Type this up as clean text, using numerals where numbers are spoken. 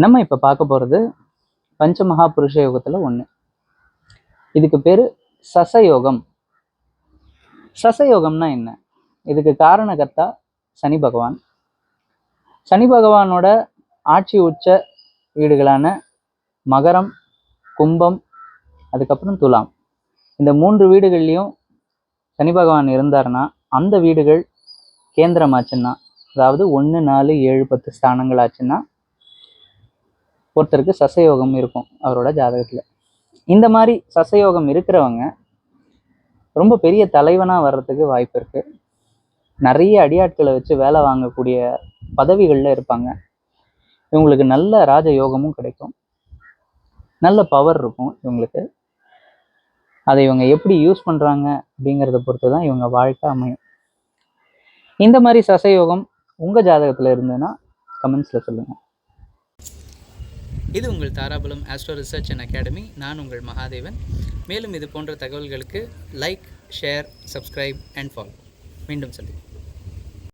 நம்ம இப்போ பார்க்க போகிறது பஞ்சமகா புருஷ யோகத்தில் ஒன்று. இதுக்கு பேர் சசயோகம். சசயோகம்னா என்ன? இதுக்கு காரணகர்த்தா சனி பகவான். சனி பகவானோட ஆட்சி உச்ச வீடுகளான மகரம், கும்பம், அதுக்கப்புறம் துலாம், இந்த 3 வீடுகள்லையும் சனி பகவான் இருந்தார்னா அந்த வீடுகள் கேந்திரமாச்சுன்னா, அதாவது 1, 4, 7, 10 ஸ்தானங்கள் ஆச்சுன்னா ஒருத்தருக்கு சசயோகம் இருக்கும் அவரோட ஜாதகத்தில். இந்த மாதிரி சசயோகம் இருக்கிறவங்க ரொம்ப பெரிய தலைவனாக வர்றதுக்கு வாய்ப்பு இருக்குது. நிறைய அடியாட்களை வச்சு வேலை வாங்கக்கூடிய பதவிகளில் இருப்பாங்க. இவங்களுக்கு நல்ல ராஜயோகமும் கிடைக்கும், நல்ல பவர் இருக்கும் இவங்களுக்கு. அதை இவங்க எப்படி யூஸ் பண்ணுறாங்க அப்படிங்கிறத பொறுத்து தான் இவங்க வாழ்க்கை அமையும். இந்த மாதிரி சசயோகம் உங்கள் ஜாதகத்தில் இருந்ததுன்னா கமெண்ட்ஸில் சொல்லுங்கள். இது உங்கள் தாராபலம் ஆஸ்ட்ரோ ரிசர்ச் அண்ட் அகாடமி. நான் உங்கள் மகாதேவன். மேலும் இது போன்ற தகவல்களுக்கு like, share, subscribe and follow. மீண்டும் சொல்லுங்கள்.